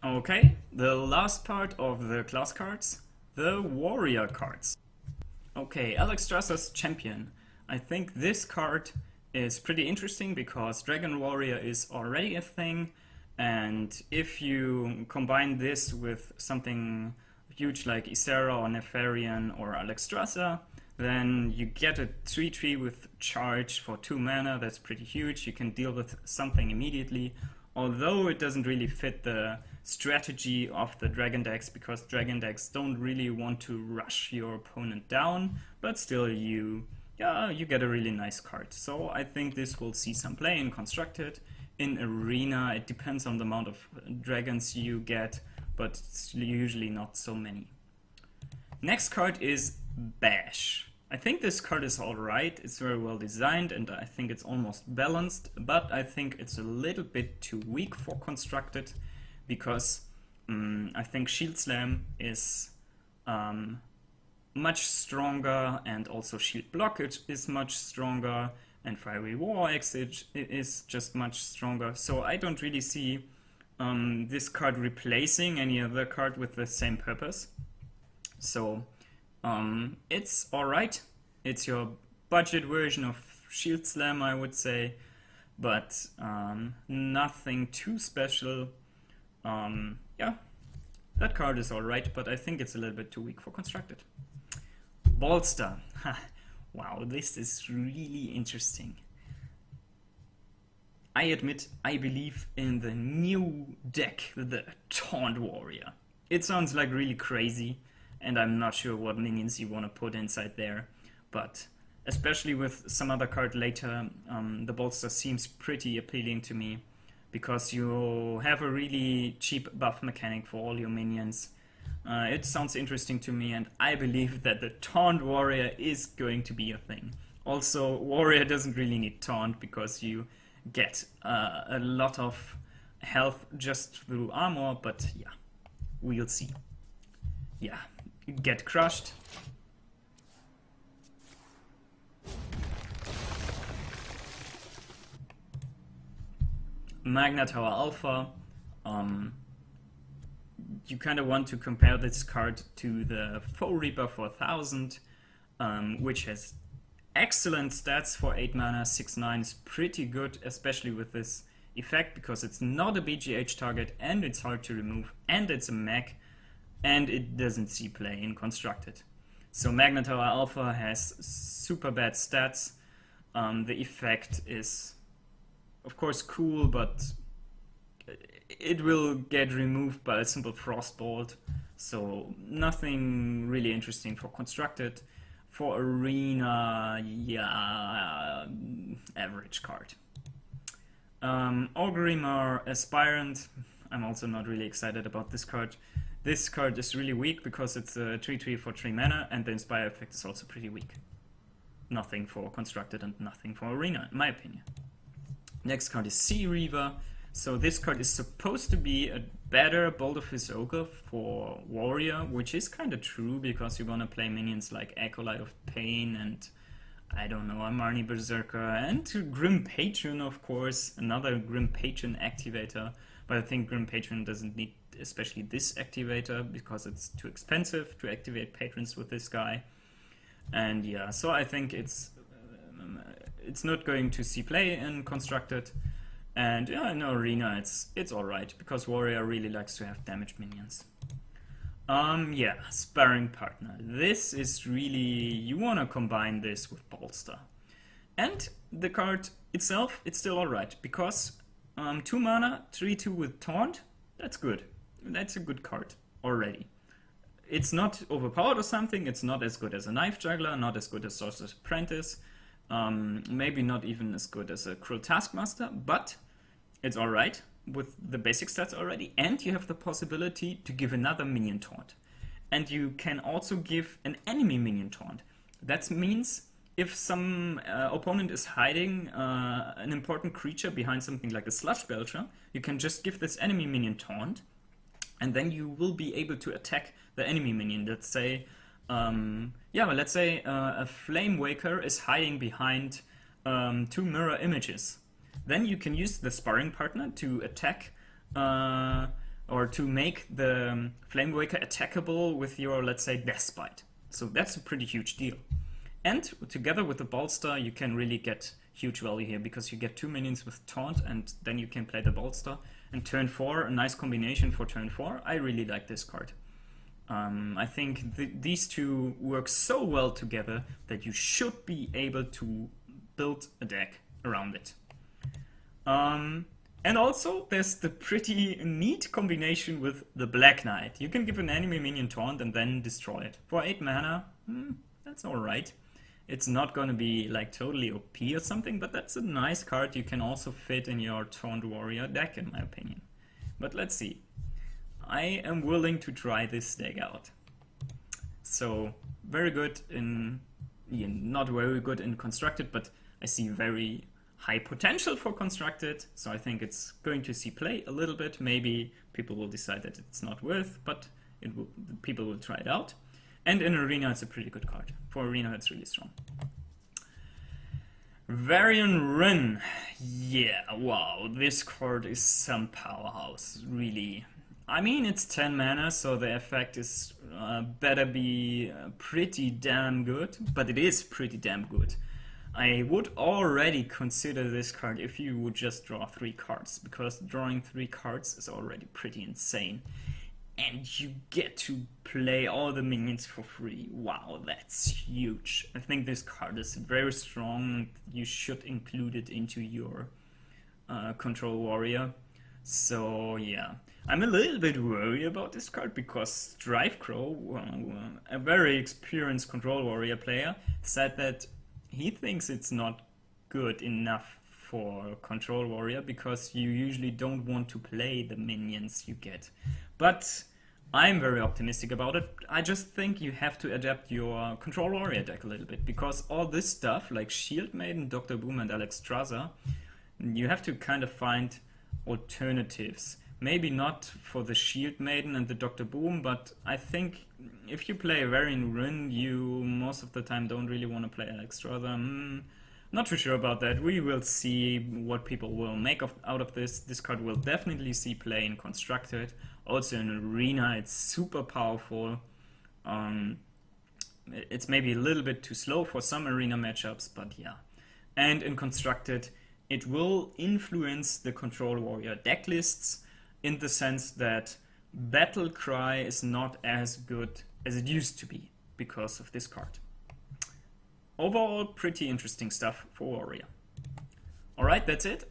Okay, the last part of the class cards, the warrior cards. Okay, Alex Strasser's champion. I think this card is pretty interesting because Dragon Warrior is already a thing, and if you combine this with something huge like Ysera or Nefarian or Alex Strasser, then you get a 3/3 with charge for 2 mana. That's pretty huge. You can deal with something immediately, although it doesn't really fit the strategy of the Dragon decks, because Dragon decks don't really want to rush your opponent down, but still you get a really nice card. So I think this will see some play in Constructed. In Arena, it depends on the amount of dragons you get, but it's usually not so many. Next card is Bash. I think this card is alright, it's very well designed, and I think it's almost balanced, but I think it's a little bit too weak for Constructed, because I think Shield Slam is much stronger, and also Shield Blockage is much stronger, and Fiery War Axe is just much stronger. So I don't really see this card replacing any other card with the same purpose. So it's alright. It's your budget version of Shield Slam, I would say, but nothing too special. Yeah, that card is alright, but I think it's a little bit too weak for Constructed. Bolster. Wow, this is really interesting. I admit I believe in the new deck, the Taunt Warrior. It sounds like really crazy, and I'm not sure what minions you want to put inside there, but especially with some other card later, the Bolster seems pretty appealing to me, because you have a really cheap buff mechanic for all your minions. It sounds interesting to me, and I believe that the Taunt Warrior is going to be a thing. Also, Warrior doesn't really need Taunt, because you get a lot of health just through armor, but yeah, we'll see. Yeah, get crushed. Magna Tower Alpha. You kind of want to compare this card to the Foe Reaper 4000, which has excellent stats for 8 mana. 6/9 is pretty good, especially with this effect, because it's not a BGH target, and it's hard to remove, and it's a mech, and it doesn't see play in Constructed. So Magna Tower Alpha has super bad stats. The effect is, of course, cool, but it will get removed by a simple Frostbolt, so nothing really interesting for Constructed. For Arena, yeah, average card. Orgrimmar Aspirant, I'm also not really excited about this card. This card is really weak because it's a 3/3 for 3 mana, and the Inspire effect is also pretty weak. Nothing for Constructed and nothing for Arena, in my opinion. Next card is Sea Reaver. So this card is supposed to be a better Bolt of His Ogre for Warrior, which is kind of true, because you're gonna play minions like Acolyte of Pain and, I don't know, Amarni Berserker, and Grim Patron, of course, another Grim Patron activator. But I think Grim Patron doesn't need especially this activator, because it's too expensive to activate patrons with this guy. And yeah, so I think it's not going to see play in Constructed. And yeah, in Arena it's alright, because Warrior really likes to have damage minions. Yeah, Sparring Partner. This is really, you want to combine this with Bolster. And the card itself, it's still alright, because 2 mana, 3/2 with Taunt, that's good. That's a good card already. It's not overpowered or something, it's not as good as a Knife Juggler, not as good as Sorcerer's Apprentice, maybe not even as good as a Cruel Taskmaster, but it's alright with the basic stats already, and you have the possibility to give another minion taunt. And you can also give an enemy minion taunt. That means if some opponent is hiding an important creature behind something like a Sludge Belcher, you can just give this enemy minion taunt, and then you will be able to attack the enemy minion. Let's say, let's say a Flame Waker is hiding behind 2 mirror images. Then you can use the Sparring Partner to attack or to make the Flamewaker attackable with your, let's say, Death Bite. So that's a pretty huge deal. And together with the Bolster, you can really get huge value here, because you get 2 minions with Taunt, and then you can play the Bolster. And turn 4, a nice combination for turn 4. I really like this card. I think these two work so well together that you should be able to build a deck around it. And also, there's the pretty neat combination with the Black Knight. You can give an enemy minion Taunt and then destroy it. For 8 mana, that's alright. It's not gonna be like totally OP or something, but that's a nice card you can also fit in your TomForAuir deck, in my opinion. But let's see. I am willing to try this deck out. So, very good in... Yeah, not very good in Constructed, but I see very high potential for Constructed, so I think it's going to see play a little bit. Maybe people will decide that it's not worth, but people will try it out. And in Arena, it's a pretty good card. For Arena, it's really strong. Varian Rin. Yeah, wow, this card is some powerhouse, really. I mean, it's 10 mana, so the effect is better be pretty damn good, but it is pretty damn good. I would already consider this card if you would just draw 3 cards, because drawing 3 cards is already pretty insane. And you get to play all the minions for free. Wow, that's huge. I think this card is very strong. You should include it into your Control Warrior. So yeah, I'm a little bit worried about this card because Strifecrow, a very experienced Control Warrior player, said that he thinks it's not good enough for Control Warrior because you usually don't want to play the minions you get. But I'm very optimistic about it. I just think you have to adapt your Control Warrior deck a little bit, because all this stuff like Shield Maiden, Dr. Boom and Alexstrasza, you have to kind of find alternatives. Maybe not for the Shield Maiden and the Dr. Boom, but I think if you play Varian Rin, you most of the time don't really want to play Alexstrasza. Not too sure about that. We will see what people will make out of this. This card will definitely see play in Constructed. Also in Arena, it's super powerful. It's maybe a little bit too slow for some Arena matchups, but yeah. And in Constructed, it will influence the Control Warrior deck lists in the sense that Battle Cry is not as good as it used to be because of this card. Overall, pretty interesting stuff for Warrior. Alright, that's it.